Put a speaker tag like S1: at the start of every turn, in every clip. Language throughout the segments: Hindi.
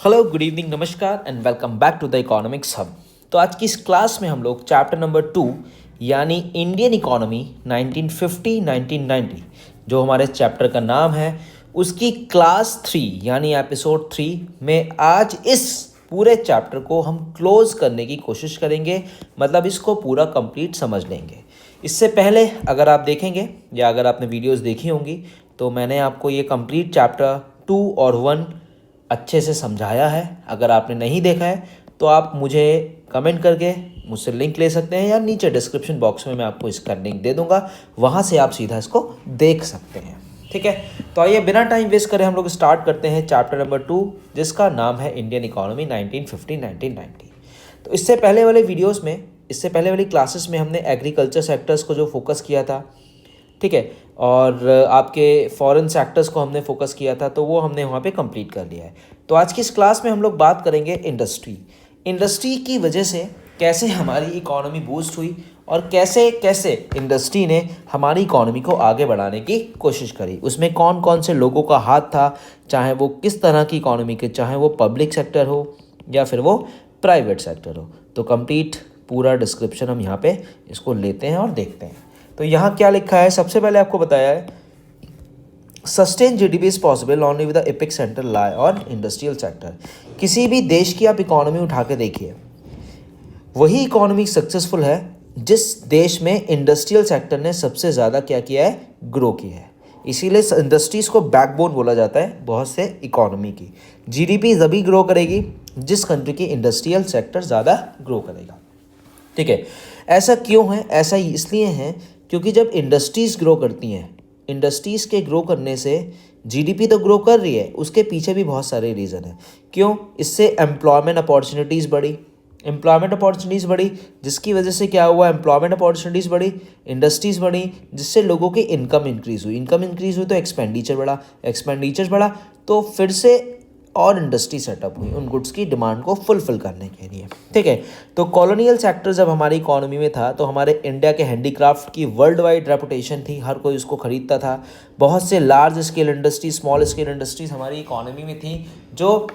S1: हेलो गुड इवनिंग नमस्कार and welcome back to the economics hub. तो आज की इस क्लास में हम लोग चैप्टर नंबर 2 यानी इंडियन इकोनॉमी 1950-1990 जो हमारे चैप्टर का नाम है उसकी क्लास 3 यानी एपिसोड 3 में आज इस पूरे चैप्टर को हम क्लोज करने की कोशिश करेंगे। मतलब इसको पूरा कंप्लीट समझ लेंगे। इससे पहले अगर आप देखेंगे या अगर आपने वीडियोस देखी होंगी तो मैंने आपको ये कंप्लीट चैप्टर 2 और 1 अच्छे से समझाया है। अगर आपने नहीं देखा है तो आप मुझे कमेंट करके मुझसे लिंक ले सकते हैं या नीचे डिस्क्रिप्शन बॉक्स में मैं आपको इसका लिंक दे दूंगा, वहाँ से आप सीधा इसको देख सकते हैं। ठीक है, तो आइए बिना टाइम वेस्ट करें हम लोग स्टार्ट करते हैं चैप्टर नंबर 2 जिसका नाम है इंडियन इकोनॉमी 1950-1990। तो इससे पहले वाली क्लासेस में हमने एग्रीकल्चर सेक्टर्स को जो फोकस किया था, ठीक है, और आपके फॉरेन सेक्टर्स को हमने फोकस किया था, तो वो हमने वहाँ पे कंप्लीट कर लिया है। तो आज की इस क्लास में हम लोग बात करेंगे इंडस्ट्री की वजह से कैसे हमारी इकोनॉमी बूस्ट हुई और कैसे कैसे इंडस्ट्री ने हमारी इकोनॉमी को आगे बढ़ाने की कोशिश करी। उसमें कौन कौन से लोगों का हाथ था, चाहे वो किस तरह की इकोनॉमी के, चाहे वो पब्लिक सेक्टर हो या फिर वो प्राइवेट सेक्टर हो। तो कंप्लीट पूरा डिस्क्रिप्शन हम यहाँ पे इसको लेते हैं और देखते हैं। तो यहाँ क्या लिखा है, सबसे पहले आपको बताया है sustain GDP is possible only with the epic centre lie on industrial sector. किसी भी देश की आप इकोनॉमी उठा के देखिए, वही इकोनॉमी सक्सेसफुल है जिस देश में इंडस्ट्रियल सेक्टर ने सबसे ज़्यादा क्या किया है, ग्रो किया है। इसीलिए इंडस्ट्रीज को बैकबोन बोला जाता है बहुत से इकोनॉमी की। जीडीपी तभी ग्रो करेगी जिस कंट्री की इंडस्ट्रियल सेक्टर ज़्यादा ग्रो करेगा। ठीक है, ऐसा क्यों है? ऐसा इसलिए है क्योंकि जब इंडस्ट्रीज़ ग्रो करती हैं, इंडस्ट्रीज़ के ग्रो करने से जीडीपी तो ग्रो कर रही है, उसके पीछे भी बहुत सारे रीज़न हैं। क्यों? इससे एम्प्लॉयमेंट अपॉर्चुनिटीज़ बढ़ी, जिसकी वजह से क्या हुआ, एम्प्लॉयमेंट अपॉर्चुनिटीज़ बढ़ी, इंडस्ट्रीज़ बढ़ी, जिससे लोगों की इनकम इंक्रीज़ हुई तो एक्सपेंडिचर बढ़ा तो फिर से और इंडस्ट्री सेटअप हुई उन गुड्स की डिमांड को फुलफिल करने के लिए। ठीक है, तो कॉलोनियल सेक्टर जब हमारी इकोनॉमी में था तो हमारे इंडिया के हैंडीक्राफ्ट की वर्ल्ड वाइड रेपुटेशन थी, हर कोई उसको खरीदता था। बहुत से large scale industries, small scale industries हमारी इकोनॉमी में थी जो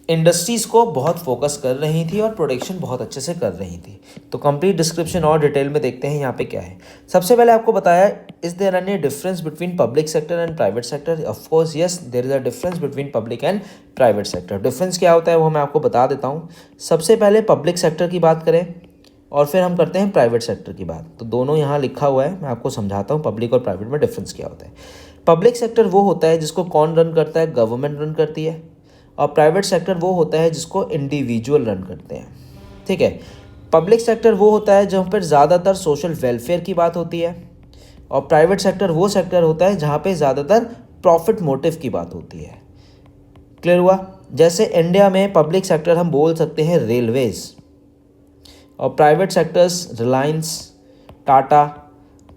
S1: इंडस्ट्रीज़ को बहुत फोकस कर रही थी और प्रोडक्शन बहुत अच्छे से कर रही थी। तो कंप्लीट डिस्क्रिप्शन और डिटेल में देखते हैं यहाँ पे क्या है। सबसे पहले आपको बताया is there any difference between public sector and private sector. Of course yes, there is a difference between public and private sector. Difference क्या होता है वो मैं आपको बता देता हूँ। सबसे पहले पब्लिक सेक्टर की बात करें और फिर हम करते हैं प्राइवेट सेक्टर की बात। तो दोनों यहाँ लिखा हुआ है, मैं आपको समझाता हूँ पब्लिक और प्राइवेट में डिफरेंस क्या होता है। पब्लिक सेक्टर वो होता है जिसको कौन रन करता है, गवर्नमेंट रन करती है, और प्राइवेट सेक्टर वो होता है जिसको इंडिविजुअल रन करते हैं। ठीक है, पब्लिक सेक्टर वो होता है जहाँ पर ज़्यादातर सोशल वेलफेयर की बात होती है, और प्राइवेट सेक्टर वो सेक्टर होता है जहाँ पे ज़्यादातर प्रॉफिट मोटिव की बात होती है। क्लियर हुआ? जैसे इंडिया में पब्लिक सेक्टर हम बोल सकते हैं रेलवेज़, और प्राइवेट सेक्टर्स रिलायंस, टाटा।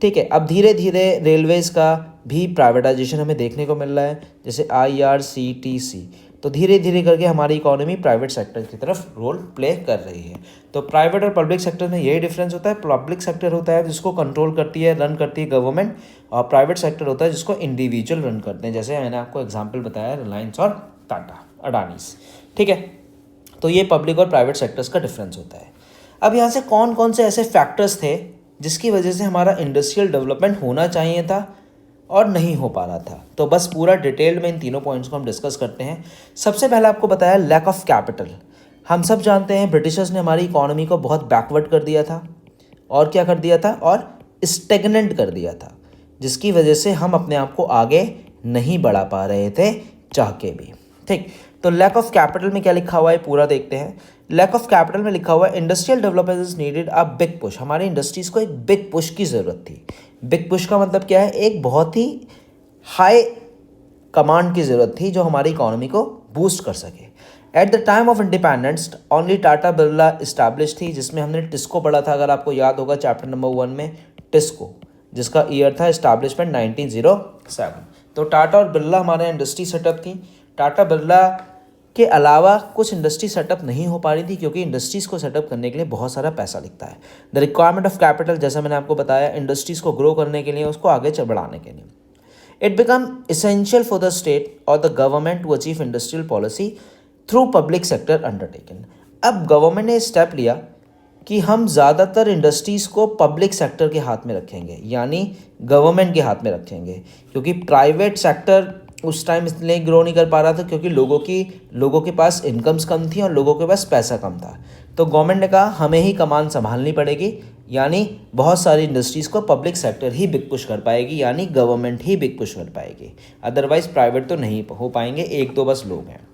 S1: ठीक है, अब धीरे धीरे रेलवेज़ का भी प्राइवेटाइजेशन हमें देखने को मिल रहा है, जैसे IRCTC। तो धीरे धीरे करके हमारी इकोनॉमी प्राइवेट सेक्टर की तरफ रोल प्ले कर रही है। तो प्राइवेट और पब्लिक सेक्टर में यही डिफरेंस होता है। पब्लिक सेक्टर होता है जिसको कंट्रोल करती है, रन करती है गवर्नमेंट, और प्राइवेट सेक्टर होता है जिसको इंडिविजुअल रन करते हैं, जैसे मैंने आपको एग्जाम्पल बताया रिलायंस और टाटा, अडानीस। ठीक है, तो ये पब्लिक और प्राइवेट सेक्टर्स का डिफरेंस होता है। अब यहाँ से कौन कौन से ऐसे फैक्टर्स थे जिसकी वजह से हमारा इंडस्ट्रियल डेवलपमेंट होना चाहिए था और नहीं हो पा रहा था, तो बस पूरा डिटेल में इन तीनों पॉइंट्स को हम डिस्कस करते हैं। सबसे पहले आपको बताया लैक ऑफ कैपिटल। हम सब जानते हैं ब्रिटिशर्स ने हमारी इकोनॉमी को बहुत बैकवर्ड कर दिया था, और क्या कर दिया था, और स्टेगनेंट कर दिया था, जिसकी वजह से हम अपने आप को आगे नहीं बढ़ा पा रहे थे चाह के भी। ठीक, तो लैक ऑफ कैपिटल में क्या लिखा हुआ है पूरा देखते हैं। लैक ऑफ कैपिटल में लिखा हुआ है industrial development is needed a big push. हमारी इंडस्ट्रीज़ को एक बिग पुश की ज़रूरत थी। बिग पुश का मतलब क्या है, एक बहुत ही हाई कमांड की ज़रूरत थी जो हमारी इकोनॉमी को बूस्ट कर सके। At the time of independence only Tata Birla establish थी, जिसमें हमने टिस्को पढ़ा था, अगर आपको याद होगा चैप्टर नंबर 1 में, टिस्को, जिसका ईयर था इस्टेब्लिशमेंट 1907। तो टाटा और बिरला हमारे इंडस्ट्री सेटअप थी। टाटा बिरला के अलावा कुछ इंडस्ट्री सेटअप नहीं हो पा रही थी क्योंकि इंडस्ट्रीज़ को सेटअप करने के लिए बहुत सारा पैसा लगता है। द रिक्वायरमेंट ऑफ कैपिटल, जैसा मैंने आपको बताया, इंडस्ट्रीज़ को ग्रो करने के लिए, उसको आगे बढ़ाने के लिए। It become essential for the state और the government to achieve industrial policy through public sector undertaken. अब गवर्नमेंट ने स्टेप लिया कि हम ज़्यादातर इंडस्ट्रीज़ को पब्लिक सेक्टर के हाथ में रखेंगे, यानी गवर्नमेंट के हाथ में रखेंगे, क्योंकि प्राइवेट सेक्टर उस टाइम इसलिए ग्रो नहीं कर पा रहा था क्योंकि लोगों के पास इनकम्स कम थी और लोगों के पास पैसा कम था। तो गवर्नमेंट ने कहा हमें ही कमान संभालनी पड़ेगी, यानी बहुत सारी इंडस्ट्रीज़ को पब्लिक सेक्टर ही बिग पुश कर पाएगी, यानी गवर्नमेंट ही बिग पुश कर पाएगी, अदरवाइज प्राइवेट तो नहीं हो पाएंगे, एक दो बस लोग हैं।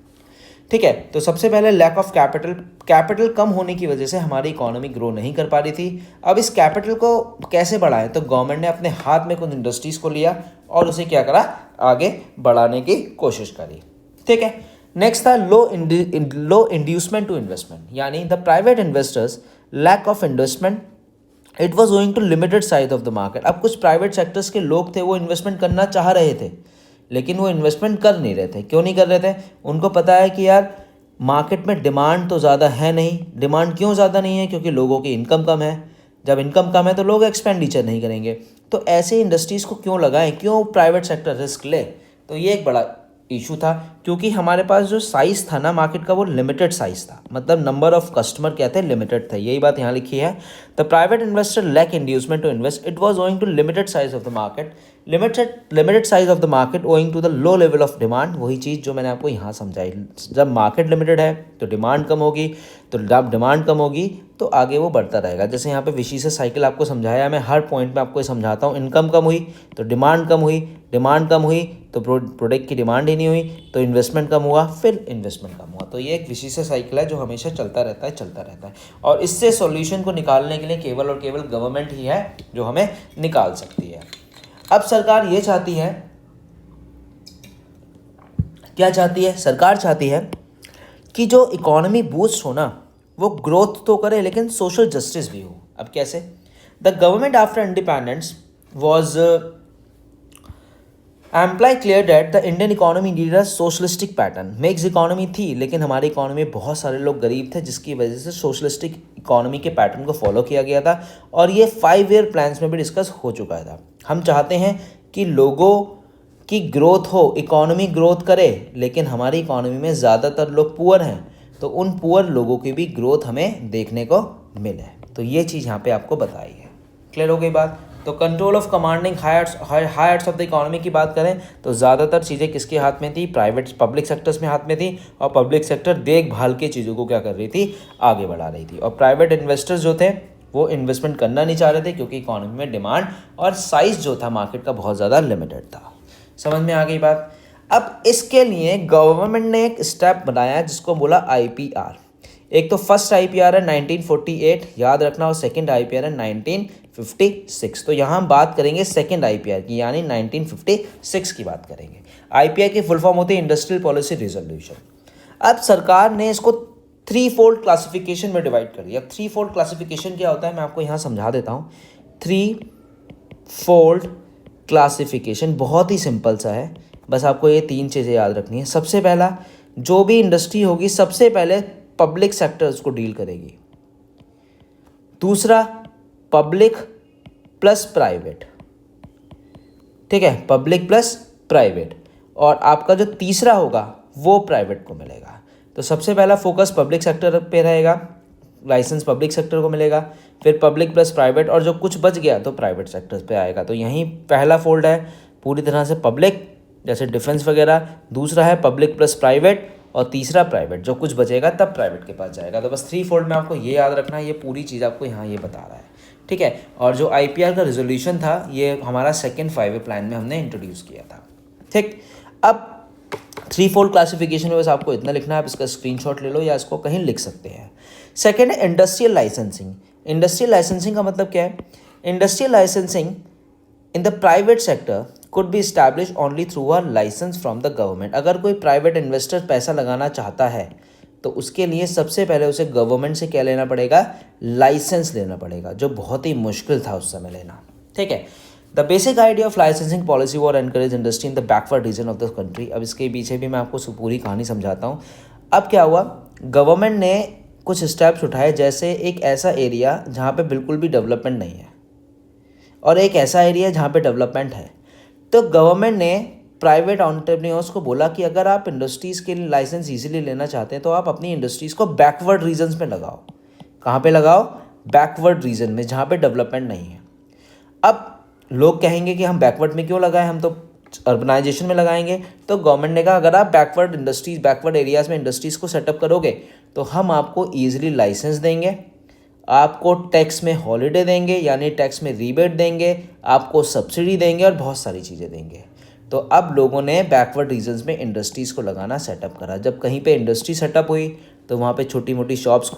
S1: ठीक है, तो सबसे पहले लैक ऑफ कैपिटल कम होने की वजह से हमारी इकोनॉमी ग्रो नहीं कर पा रही थी। अब इस कैपिटल को कैसे बढ़ाएं, तो गवर्नमेंट ने अपने हाथ में कुछ इंडस्ट्रीज़ को लिया और उसे क्या करा, आगे बढ़ाने की कोशिश करी। ठीक है, नेक्स्ट था लो इंड्यूसमेंट टू इन्वेस्टमेंट, यानी the private investors lack of investment, it was owing to limited size of the market. अब कुछ प्राइवेट सेक्टर्स के लोग थे, वो इन्वेस्टमेंट करना चाह रहे थे लेकिन वो इन्वेस्टमेंट कर नहीं रहे थे। क्यों नहीं कर रहे थे, उनको पता है कि यार मार्केट में डिमांड तो ज़्यादा है नहीं। डिमांड क्यों ज़्यादा नहीं है, क्योंकि लोगों की इनकम कम है। जब इनकम कम है तो लोग एक्सपेंडिचर नहीं करेंगे, तो ऐसे इंडस्ट्रीज़ को क्यों लगाएं, क्यों प्राइवेट सेक्टर रिस्क ले। तो ये एक बड़ा इशू था, क्योंकि हमारे पास जो साइज़ था ना मार्केट का, वो लिमिटेड साइज़ था, मतलब नंबर ऑफ कस्टमर क्या थे, लिमिटेड थे। यही बात यहाँ लिखी है, the private investor lack inducement to invest, it was owing to limited size of the market, limited size of the market owing to the low level of demand. वही चीज़ जो मैंने आपको यहाँ समझाई, जब मार्केट लिमिटेड है तो डिमांड कम होगी, तो जब डिमांड कम होगी तो आगे वो बढ़ता रहेगा। जैसे यहाँ पे विशिष्ट साइकिल आपको समझाया, मैं हर पॉइंट में आपको ये समझाता हूँ। इनकम कम हुई तो डिमांड कम हुई, डिमांड कम हुई तो प्रोडक्ट की डिमांड ही नहीं हुई, तो इन्वेस्टमेंट कम हुआ, फिर इन्वेस्टमेंट कम हुआ। तो ये एक विशिष्ट साइकिल है जो हमेशा चलता रहता है। और इससे सॉल्यूशन को निकालने के लिए केवल और केवल गवर्नमेंट ही है जो हमें निकाल सकती है। अब सरकार ये चाहती है, क्या चाहती है, सरकार चाहती है कि जो इकोनॉमी बूस्ट हो ना, वो ग्रोथ तो करे लेकिन सोशल जस्टिस भी हो। अब कैसे, the government after independence was amply clear that the Indian economy needed a socialistic pattern. Mix economy थी लेकिन हमारी इकोनॉमी में बहुत सारे लोग गरीब थे, जिसकी वजह से सोशलिस्टिक इकोनॉमी के पैटर्न को फॉलो किया गया था, और ये 5 ईयर प्लान्स में भी डिस्कस हो चुका था। हम चाहते हैं कि लोगों की ग्रोथ हो, इकोनॉमी ग्रोथ करे, लेकिन हमारी इकोनॉमी में ज़्यादातर लोग पुअर हैं, तो उन पुअर लोगों की भी ग्रोथ हमें देखने को मिले। तो ये चीज़ यहाँ पे आपको बताई है। क्लियर हो गई बात। तो control of commanding heights of the economy की बात करें तो ज़्यादातर चीज़ें किसके हाथ में थी, पब्लिक सेक्टर्स में हाथ में थी, और पब्लिक सेक्टर देखभाल के चीज़ों को क्या कर रही थी, आगे बढ़ा रही थी। और प्राइवेट इन्वेस्टर्स जो थे वो इन्वेस्टमेंट करना नहीं चाह रहे थे, क्योंकि इकोनॉमी में डिमांड और साइज़ जो था मार्केट का बहुत ज़्यादा लिमिटेड था। समझ में आ गई बात। अब इसके लिए गवर्नमेंट ने एक स्टेप बनाया जिसको बोला IPR। एक तो फर्स्ट IPR है 1948, याद रखना, और सेकंड IPR है 1956। तो यहाँ हम बात करेंगे सेकंड IPR की, यानी 1956 की बात करेंगे। IPR की फुल फॉर्म होती है इंडस्ट्रियल पॉलिसी रिजोल्यूशन। अब सरकार ने इसको 3 फोल्ड क्लासिफिकेशन में डिवाइड कर दिया। 3 फोल्ड क्लासिफिकेशन क्या होता है मैं आपको यहाँ समझा देता हूँ। 3 फोल्ड क्लासिफिकेशन बहुत ही सिंपल सा है, बस आपको ये 3 चीज़ें याद रखनी है। सबसे पहला, जो भी इंडस्ट्री होगी सबसे पहले पब्लिक सेक्टर उसको डील करेगी। दूसरा, पब्लिक प्लस प्राइवेट, ठीक है, पब्लिक प्लस प्राइवेट। और आपका जो तीसरा होगा वो प्राइवेट को मिलेगा। तो सबसे पहला फोकस पब्लिक सेक्टर पे रहेगा, लाइसेंस पब्लिक सेक्टर को मिलेगा, फिर पब्लिक प्लस प्राइवेट, और जो कुछ बच गया तो प्राइवेट सेक्टर्स पे आएगा। तो यहीं पहला फोल्ड है पूरी तरह से पब्लिक, जैसे डिफेंस वगैरह। दूसरा है पब्लिक प्लस प्राइवेट, और तीसरा प्राइवेट, जो कुछ बचेगा तब प्राइवेट के पास जाएगा। तो बस 3 फोल्ड में आपको ये याद रखना है, ये पूरी चीज़ आपको यहाँ ये बता रहा है, ठीक है। और जो IPR का रिजोल्यूशन था ये हमारा सेकेंड 5 ईयर प्लान में हमने इंट्रोड्यूस किया था, ठीक। अब 3 फोल्ड क्लासिफिकेशन में बस आपको इतना लिखना है, आप इसका स्क्रीनशॉट ले लो या इसको कहीं लिख सकते हैं। सेकेंड है इंडस्ट्रियल लाइसेंसिंग। इंडस्ट्रियल लाइसेंसिंग का मतलब क्या है, industrial licensing in the private sector could be established only through a license from the government। अगर कोई प्राइवेट इन्वेस्टर पैसा लगाना चाहता है तो उसके लिए सबसे पहले उसे गवर्नमेंट से क्या लेना पड़ेगा, लाइसेंस लेना पड़ेगा, जो बहुत ही मुश्किल था उस समय लेना, ठीक है। The basic idea of licensing policy war encourage industry in the backward region of the country. अब इसके पीछे भी मैं आपको पूरी कहानी समझाता हूँ। अब क्या हुआ, गवर्नमेंट ने कुछ स्टेप्स उठाए, जैसे एक ऐसा एरिया जहाँ पे बिल्कुल भी डेवलपमेंट नहीं है और एक ऐसा एरिया जहाँ पे डेवलपमेंट है। तो गवर्नमेंट ने प्राइवेट एंटरप्रेन्योर्स को बोला कि अगर आप इंडस्ट्रीज़ के लिए लाइसेंस ईजिली लेना चाहते हैं तो आप अपनी इंडस्ट्रीज़ को बैकवर्ड रीजन्स में लगाओ। कहाँ पे लगाओ? बैकवर्ड रीजन में, जहाँ पे डेवलपमेंट नहीं है। अब लोग कहेंगे कि हम बैकवर्ड में क्यों लगाएं, हम तो अर्बनाइजेशन में लगाएंगे। तो गवर्नमेंट ने कहा अगर आप बैकवर्ड एरियाज़ में इंडस्ट्रीज़ को सेटअप करोगे तो हम आपको ईजिली लाइसेंस देंगे, आपको टैक्स में हॉलीडे देंगे यानी टैक्स में रीबेट देंगे, आपको सब्सिडी देंगे और बहुत सारी चीज़ें देंगे। तो अब लोगों ने बैकवर्ड रीजन्स में इंडस्ट्रीज़ को लगाना सेटअप करा। जब कहीं पे इंडस्ट्री सेटअप हुई तो वहाँ पे छोटी मोटी शॉप्स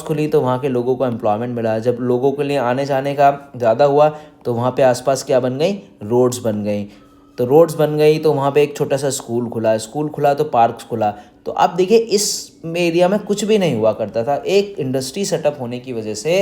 S1: खुली तो वहाँ के लोगों को एम्प्लॉयमेंट मिला। जब लोगों के लिए आने जाने का ज़्यादा हुआ तो वहाँ पे आसपास क्या बन गई? रोड्स बन गई। तो रोड्स बन गई तो वहाँ पे एक छोटा सा स्कूल खुला तो पार्क्स खुला। तो आप देखिए इस एरिया में कुछ भी नहीं हुआ करता था। एक इंडस्ट्री सेटअप होने की वजह से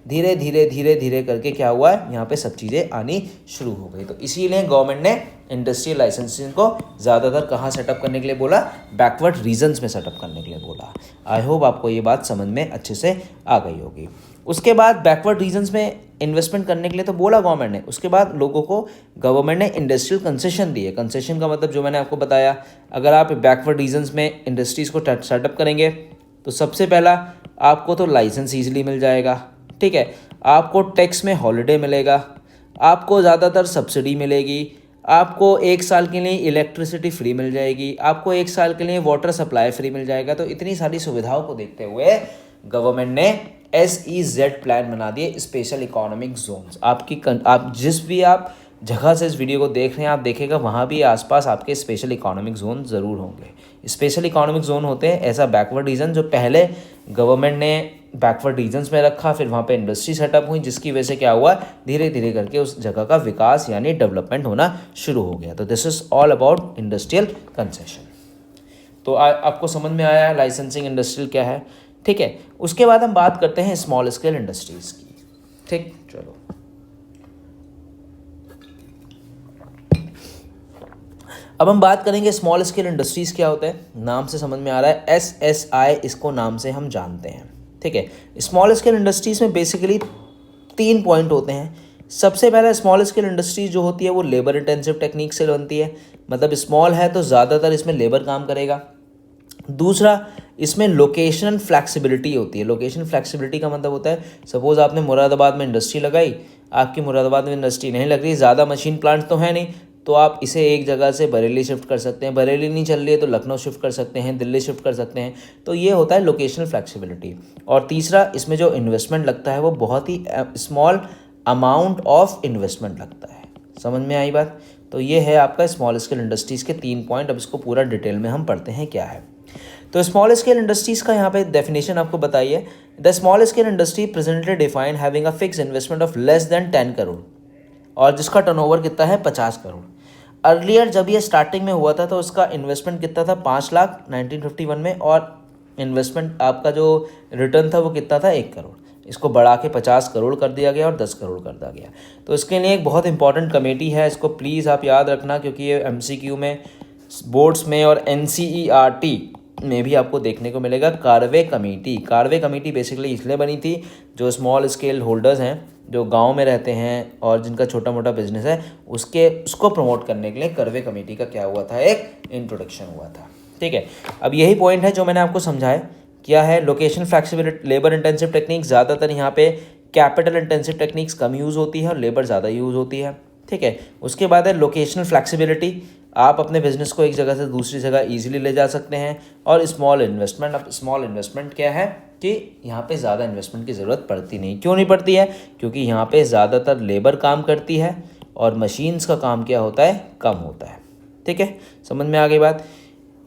S1: धीरे धीरे करके क्या हुआ, यहाँ पे सब चीज़ें आनी शुरू हो गई। तो इसीलिए गवर्नमेंट ने इंडस्ट्रियल लाइसेंसिंग को ज़्यादातर कहाँ सेटअप करने के लिए बोला? बैकवर्ड रीजन्स में सेटअप करने के लिए बोला। आई होप आपको ये बात समझ में अच्छे से आ गई होगी। उसके बाद बैकवर्ड रीजन्स में इन्वेस्टमेंट करने के लिए तो बोला गवर्नमेंट ने, उसके बाद लोगों को गवर्नमेंट ने इंडस्ट्रियल कंसेशन दिए। कंसेशन का मतलब जो मैंने आपको बताया, अगर आप बैकवर्ड रीजन्स में इंडस्ट्रीज़ को सेटअप करेंगे तो सबसे पहला आपको तो लाइसेंस ईजिली मिल जाएगा, ठीक है, आपको टैक्स में हॉलीडे मिलेगा, आपको ज़्यादातर सब्सिडी मिलेगी, आपको 1 साल के लिए इलेक्ट्रिसिटी फ्री मिल जाएगी, आपको 1 साल के लिए वाटर सप्लाई फ्री मिल जाएगा। तो इतनी सारी सुविधाओं को देखते हुए गवर्नमेंट ने SEZ प्लान बना दिए, स्पेशल इकोनॉमिक जोन्स। आप जिस भी आप जगह से इस वीडियो को देख रहे हैं, आप देखेगा वहाँ भी आसपास आपके स्पेशल इकोनॉमिक जोन ज़रूर होंगे। स्पेशल इकोनॉमिक जोन होते हैं ऐसा बैकवर्ड रीजन जो पहले गवर्नमेंट ने बैकवर्ड रीजन्स में रखा, फिर वहाँ पे इंडस्ट्री सेटअप हुई, जिसकी वजह से क्या हुआ, धीरे धीरे करके उस जगह का विकास यानी डेवलपमेंट होना शुरू हो गया। तो this is all about industrial concession. तो आपको समझ में आया लाइसेंसिंग इंडस्ट्रियल क्या है, ठीक है। उसके बाद हम बात करते हैं स्मॉल स्केल इंडस्ट्रीज़ की, ठीक। चलो अब हम बात करेंगे स्मॉल स्केल इंडस्ट्रीज़ क्या होता है। नाम से समझ में आ रहा है, SSI इसको नाम से हम जानते हैं, ठीक है। स्मॉल स्केल इंडस्ट्रीज़ में बेसिकली 3 पॉइंट होते हैं। सबसे पहला, स्मॉल स्केल इंडस्ट्रीज जो होती है वो लेबर इंटेंसिव टेक्निक से बनती है, मतलब स्मॉल है तो ज़्यादातर इसमें लेबर काम करेगा। दूसरा, इसमें लोकेशन फ्लैक्सिबिलिटी होती है। लोकेशन फ्लैक्सिबिलिटी का मतलब होता है, सपोज़ आपने मुरादाबाद में इंडस्ट्री लगाई, आपकी मुरादाबाद में इंडस्ट्री नहीं लग रही, ज़्यादा मशीन प्लांट तो है नहीं, तो आप इसे एक जगह से बरेली शिफ्ट कर सकते हैं, बरेली नहीं चल रही है तो लखनऊ शिफ्ट कर सकते हैं, दिल्ली शिफ्ट कर सकते हैं। तो ये होता है लोकेशनल फ्लैक्सिबिलिटी। और तीसरा, इसमें जो इन्वेस्टमेंट लगता है वो बहुत ही स्मॉल अमाउंट ऑफ इन्वेस्टमेंट लगता है। समझ में आई बात? तो ये है आपका स्मॉल स्केल इंडस्ट्रीज़ के 3 पॉइंट। अब इसको पूरा डिटेल में हम पढ़ते हैं क्या है। तो स्मॉल स्केल इंडस्ट्रीज़ का यहाँ पे डेफिनेशन आपको बताइए, the small scale industry presently defined having a fix investment of less than 10 crore और जिसका टर्नओवर कितना है 50 करोड़। अर्लियर जब ये स्टार्टिंग में हुआ था तो उसका इन्वेस्टमेंट कितना था 5 लाख 1951 में, और इन्वेस्टमेंट आपका जो रिटर्न था वो कितना था 1 करोड़। इसको बढ़ा के 50 करोड़ कर दिया गया और 10 करोड़ कर दिया गया। तो इसके लिए एक बहुत इंपॉर्टेंट कमेटी है, इसको प्लीज़ आप याद रखना, क्योंकि ये MCQ में, बोर्ड्स में और NCERT में भी आपको देखने को मिलेगा। कार्वे कमेटी बेसिकली इसलिए बनी थी, जो स्मॉल स्केल होल्डर्स हैं जो गांव में रहते हैं और जिनका छोटा मोटा बिजनेस है उसको प्रमोट करने के लिए कार्वे कमेटी का क्या हुआ था, एक इंट्रोडक्शन हुआ था, ठीक है। अब यही पॉइंट है जो मैंने आपको समझाया। क्या है? Location flexibility, labour intensive technique, ज़्यादातर यहाँ पे कैपिटल इंटेंसिव टेक्निक्स कम यूज़ होती है और लेबर ज़्यादा यूज़ होती है, ठीक है। उसके बाद है लोकेशनल फ्लैक्सिबिलिटी, आप अपने बिजनेस को एक जगह से दूसरी जगह ईजिली ले जा सकते हैं। और स्मॉल इन्वेस्टमेंट, अब स्मॉल इन्वेस्टमेंट क्या है कि यहाँ पे ज़्यादा इन्वेस्टमेंट की ज़रूरत पड़ती नहीं। क्यों नहीं पड़ती है? क्योंकि यहाँ पे ज़्यादातर लेबर काम करती है और मशीन्स का काम क्या होता है, कम होता है, ठीक है। समझ में आ गई बात?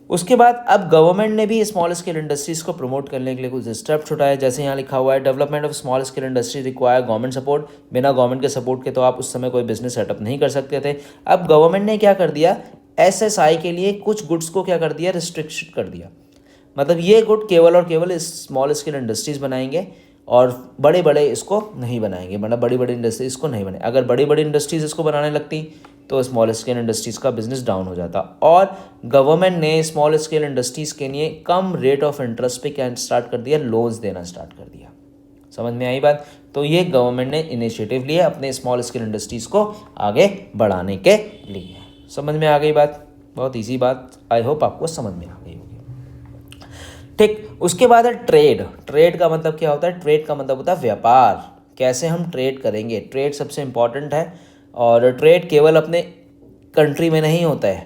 S1: उसके बाद अब गवर्नमेंट ने भी स्मॉल स्केल इंडस्ट्रीज़ को प्रमोट करने के लिए कुछ स्टेप्स उठाए। जैसे यहाँ लिखा हुआ है, development of small scale industry require government support. बिना गवर्नमेंट के सपोर्ट के तो आप उस समय कोई बिजनेस सेटअप नहीं कर सकते थे। अब गवर्नमेंट ने क्या कर दिया, SSI के लिए कुछ गुड्स को क्या कर दिया, रिस्ट्रिक्शन कर दिया। मतलब ये गुड केवल और केवल स्मॉल स्केल इंडस्ट्रीज़ बनाएंगे और बड़े बड़े इसको नहीं बनाएंगे, मतलब बड़ी बड़ी इंडस्ट्रीज इसको नहीं बने। अगर बड़ी बड़ी इंडस्ट्रीज इसको बनाने लगती तो स्मॉल स्केल इंडस्ट्रीज़ का बिजनेस डाउन हो जाता। और गवर्नमेंट ने स्मॉल स्केल इंडस्ट्रीज़ के लिए कम रेट ऑफ इंटरेस्ट पे क्या स्टार्ट कर दिया, लोन्स देना स्टार्ट कर दिया। समझ में आई बात? तो ये गवर्नमेंट ने इनिशिएटिव लिया अपने स्मॉल स्केल इंडस्ट्रीज़ को आगे बढ़ाने के लिए, समझ में आ गई बात? बहुत इजी बात, आई होप आपको समझ में आ गई होगी। ठीक, उसके बाद है ट्रेड। ट्रेड का मतलब क्या होता है? ट्रेड का मतलब होता है व्यापार। कैसे हम ट्रेड करेंगे, ट्रेड सबसे इम्पॉर्टेंट है। और ट्रेड केवल अपने कंट्री में नहीं होता है,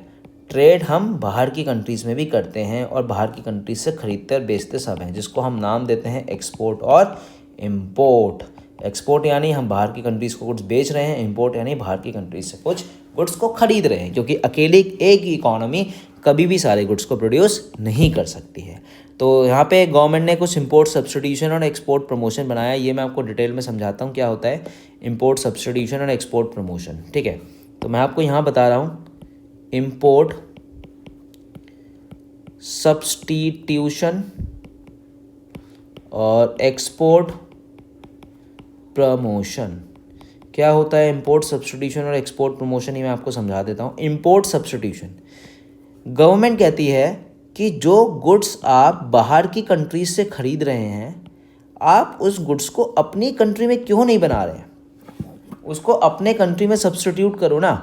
S1: ट्रेड हम बाहर की कंट्रीज़ में भी करते हैं और बाहर की कंट्रीज से खरीदते और बेचते सब हैं, जिसको हम नाम देते हैं एक्सपोर्ट और इम्पोर्ट। एक्सपोर्ट यानी हम बाहर की कंट्रीज़ को गुड्स बेच रहे हैं, इम्पोर्ट यानी बाहर की कंट्रीज से कुछ गुड्स को खरीद रहे हैं, क्योंकि अकेले एक इकोनॉमी कभी भी सारे गुड्स को प्रोड्यूस नहीं कर सकती है। तो यहाँ पे गवर्नमेंट ने कुछ इंपोर्ट सब्स्टिट्यूशन और एक्सपोर्ट प्रमोशन बनाया, ये मैं आपको डिटेल में समझाता हूँ क्या होता है इंपोर्ट सब्स्टिट्यूशन और एक्सपोर्ट प्रमोशन। ठीक है, तो मैं आपको यहाँ बता रहा हूँ इंपोर्ट सब्स्टिट्यूशन और एक्सपोर्ट प्रमोशन। क्या होता है इंपोर्ट सब्स्टिट्यूशन और एक्सपोर्ट प्रमोशन, ये मैं आपको समझा देता हूँ। इंपोर्ट सब्स्टिट्यूशन, गवर्नमेंट कहती है कि जो गुड्स आप बाहर की कंट्रीज से खरीद रहे हैं, आप उस गुड्स को अपनी कंट्री में क्यों नहीं बना रहे हैं, उसको अपने कंट्री में सब्स्टिट्यूट करो ना।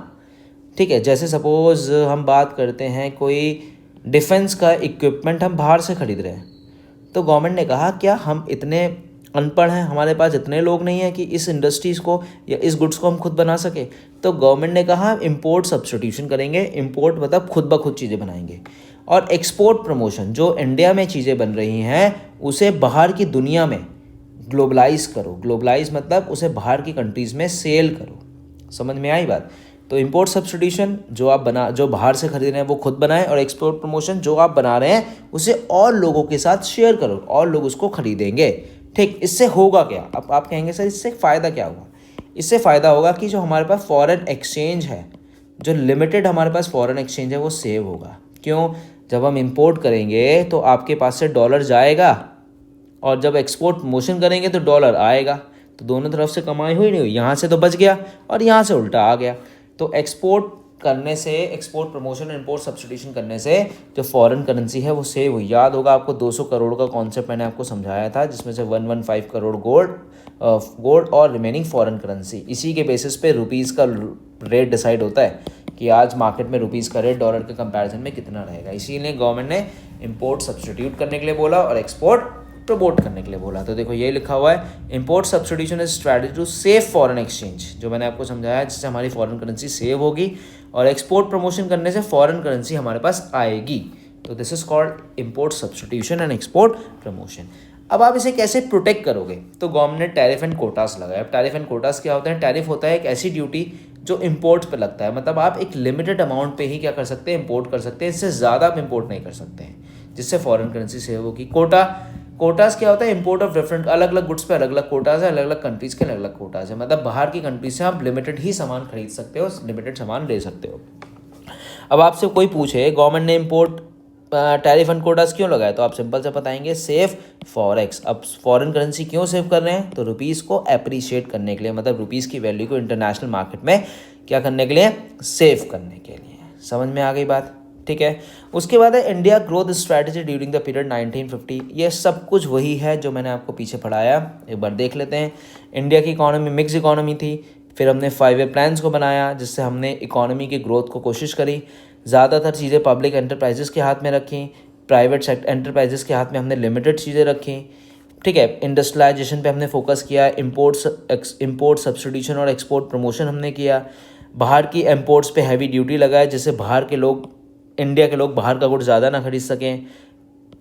S1: ठीक है, जैसे सपोज हम बात करते हैं कोई डिफेंस का इक्विपमेंट हम बाहर से खरीद रहे हैं, तो गवर्नमेंट ने कहा क्या हम इतने अनपढ़ हैं, हमारे पास इतने लोग नहीं हैं कि इस इंडस्ट्रीज़ को या इस गुड्स को हम खुद बना सके। तो गवर्नमेंट ने कहा इंपोर्ट सब्स्टिट्यूशन करेंगे, इंपोर्ट मतलब खुद ब खुद चीज़ें बनाएंगे। और एक्सपोर्ट प्रमोशन, जो इंडिया में चीज़ें बन रही हैं उसे बाहर की दुनिया में ग्लोबलाइज करो। ग्लोबलाइज मतलब उसे बाहर की कंट्रीज़ में सेल करो। समझ में आई बात? तो इंपोर्ट सब्स्टिट्यूशन जो बाहर से खरीद रहे हैं वो खुद बनाएं, और एक्सपोर्ट प्रमोशन जो आप बना रहे हैं उसे और लोगों के साथ शेयर करो और लोग उसको खरीदेंगे। ठीक, इससे होगा क्या? अब आप कहेंगे सर इससे फ़ायदा क्या होगा? इससे फ़ायदा होगा कि जो हमारे पास फॉरेन एक्सचेंज है, जो लिमिटेड हमारे पास फॉरेन एक्सचेंज है वो सेव होगा। क्यों? जब हम इंपोर्ट करेंगे तो आपके पास से डॉलर जाएगा, और जब एक्सपोर्ट प्रमोशन करेंगे तो डॉलर आएगा, तो दोनों तरफ से कमाई हुई नहीं हुई, यहाँ से तो बच गया और यहाँ से उल्टा आ गया। तो एक्सपोर्ट करने से, एक्सपोर्ट प्रमोशन और इंपोर्ट सब्स्टिट्यूशन करने से जो फॉरेन करेंसी है वो सेव हुई। याद होगा आपको 200 करोड़ का कॉन्सेप्ट मैंने आपको समझाया था, जिसमें से 115 करोड़ गोल्ड और रिमेनिंग फॉरेन करेंसी। इसी के बेसिस पे रुपीज़ का रेट डिसाइड होता है कि आज मार्केट में रुपीज़ का रेट डॉलर के कंपैरिजन में कितना रहेगा। इसीलिए गवर्नमेंट ने इंपोर्ट सब्स्टिट्यूट करने के लिए बोला और एक्सपोर्ट प्रमोट करने के लिए बोला। तो देखो ये लिखा हुआ है import substitution is strategy to save foreign exchange, जो मैंने आपको समझाया जिससे हमारी फॉरेन करेंसी सेव होगी, और एक्सपोर्ट प्रमोशन करने से फॉरेन करेंसी हमारे पास आएगी। तो this is called import substitution and export promotion. अब आप इसे कैसे प्रोटेक्ट करोगे? तो गवर्नमेंट ने टैरिफ एंड कोटास लगाया। अब टैरिफ एंड कोटास क्या होता है? टैरिफ होता है एक ऐसी ड्यूटी जो इंपोर्ट पे लगता है, मतलब आप एक लिमिटेड अमाउंट पे ही क्या कर सकते हैं, इंपोर्ट कर सकते हैं, इससे ज़्यादा आप इंपोर्ट नहीं कर सकते हैं, जिससे फॉरेन करेंसी सेव होगी। कोटास क्या होता है? इंपोर्ट ऑफ डिफरेंट, अलग अलग गुड्स पे अलग अलग कोटास है, अलग अलग कंट्रीज के अलग अलग कोटास है, मतलब बाहर की कंट्रीज से आप लिमिटेड ही सामान खरीद सकते हो, लिमिटेड सामान ले सकते हो। अब आपसे कोई पूछे गवर्नमेंट ने इंपोर्ट टैरिफ एंड कोटास क्यों लगाया, तो आप सिंपल से बताएंगे सेफ फॉरेक्स। अब फॉरेन करेंसी क्यों सेव कर रहे हैं? तो रुपीज़ को अप्रिशिएट करने के लिए, मतलब रुपीज़ की वैल्यू को इंटरनेशनल मार्केट में क्या करने के लिए? सेव करने के लिए। समझ में आ गई बात? ठीक है, उसके बाद है India growth strategy during the period 1950। ये सब कुछ वही है जो मैंने आपको पीछे पढ़ाया, एक बार देख लेते हैं। इंडिया की इकोनॉमी मिक्स इकोनॉमी थी, फिर हमने 5 ईयर प्लान्स को बनाया जिससे हमने इकोनॉमी की ग्रोथ को कोशिश करी। ज़्यादातर चीज़ें पब्लिक एंटरप्राइजेस के हाथ में रखी, प्राइवेट सेक्टर एंटरप्राइजेस के हाथ में हमने लिमिटेड चीज़ें रखी। ठीक है, इंडस्ट्रियलाइजेशन पे हमने फोकस किया, इंपोर्ट सब्स्टिट्यूशन और एक्सपोर्ट प्रमोशन हमने किया। बाहर की इम्पोर्ट्स पे हैवी ड्यूटी लगाया जिससे बाहर के लोग, इंडिया के लोग बाहर का गुड ज़्यादा ना खरीद सकें।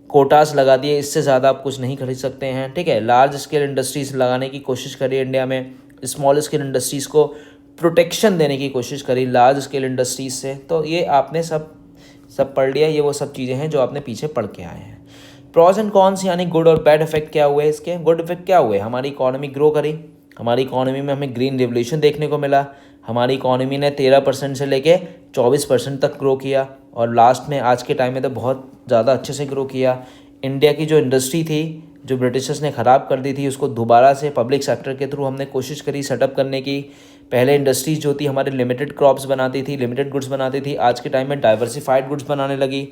S1: कोटास लगा दिए, इससे ज़्यादा आप कुछ नहीं खरीद सकते हैं। ठीक है, लार्ज स्केल इंडस्ट्रीज़ लगाने की कोशिश करी इंडिया में, स्मॉल स्केल इंडस्ट्रीज़ को प्रोटेक्शन देने की कोशिश करी लार्ज स्केल इंडस्ट्रीज़ से। तो ये आपने सब पढ़ लिया, ये वो सब चीज़ें हैं जो आपने पीछे पढ़ के आए हैं। प्रॉस एंड कॉन्स यानी गुड और बैड इफेक्ट क्या हुए इसके? गुड इफेक्ट क्या हुए? हमारी इकोनॉमी ग्रो करी, हमारी इकोनॉमी में हमें ग्रीन रिवोल्यूशन देखने को मिला, हमारी इकोनॉमी ने 13% से लेके 24% तक ग्रो किया, और लास्ट में आज के टाइम में तो बहुत ज़्यादा अच्छे से ग्रो किया। इंडिया की जो इंडस्ट्री थी जो ब्रिटिशर्स ने ख़राब कर दी थी, उसको दोबारा से पब्लिक सेक्टर के थ्रू हमने कोशिश करी सेटअप करने की। पहले इंडस्ट्रीज जो थी हमारे लिमिटेड क्रॉप्स बनाती थी, लिमिटेड गुड्स बनाती थी, आज के टाइम में डाइवर्सिफाइड गुड्स बनाने लगी।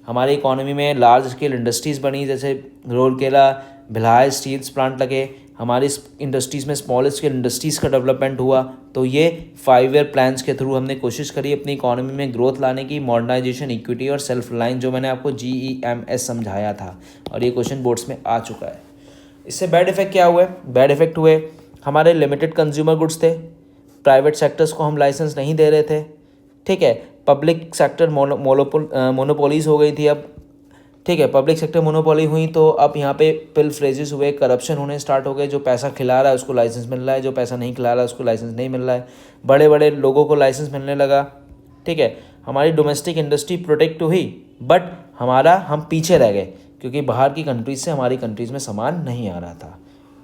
S1: हमारी इकोनॉमी में लार्ज स्केल इंडस्ट्रीज़ बनी, जैसे रूरकेला भिलाई स्टील्स प्लांट लगे, हमारी इंडस्ट्रीज़ में स्मॉल स्केल इंडस्ट्रीज़ का डेवलपमेंट हुआ। तो ये 5 ईयर प्लान्स के थ्रू हमने कोशिश करी अपनी इकोनॉमी में ग्रोथ लाने की, मॉडर्नाइजेशन, इक्विटी और सेल्फ रिलायंस, जो मैंने आपको GEMS समझाया था, और ये क्वेश्चन बोर्ड्स में आ चुका है। इससे बैड इफेक्ट क्या हुए? बैड इफेक्ट हुए हमारे लिमिटेड कंज्यूमर गुड्स थे, प्राइवेट सेक्टर्स को हम लाइसेंस नहीं दे रहे थे, ठीक है। पब्लिक सेक्टर मोनोपोलीज हो गई थी अब, ठीक है। पब्लिक सेक्टर मोनोपोली हुई तो अब यहाँ पे पिल फ्रेजेस हुए, करप्शन होने स्टार्ट हो गए। जो पैसा खिला रहा है उसको लाइसेंस मिल रहा है, जो पैसा नहीं खिला रहा है उसको लाइसेंस नहीं मिल रहा है। बड़े बड़े लोगों को लाइसेंस मिलने लगा, ठीक है। हमारी डोमेस्टिक इंडस्ट्री प्रोटेक्ट हुई, बट हम पीछे रह गए क्योंकि बाहर की कंट्रीज से हमारी कंट्रीज़ में सामान नहीं आ रहा था,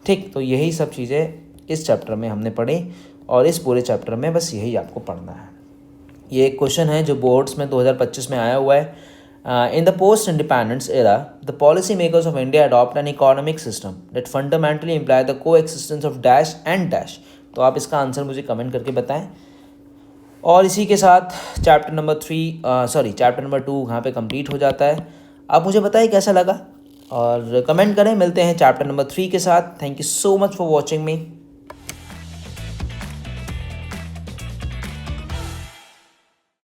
S1: ठीक। तो यही सब चीज़ें इस चैप्टर में हमने पढ़ी, और इस पूरे चैप्टर में बस यही आपको पढ़ना है। ये एक क्वेश्चन है जो बोर्ड्स में 2025 में आया हुआ है। In the post-independence era, the policy makers of India adopt an economic system that fundamentally imply the coexistence of dash and dash। तो आप इसका आंसर मुझे कमेंट करके बताएं। और इसी के साथ चैप्टर नंबर 2 यहाँ पे कंप्लीट हो जाता है। आप मुझे बताएं कैसा लगा और कमेंट करें। मिलते हैं चैप्टर नंबर 3 के साथ। Thank you so much for watching me.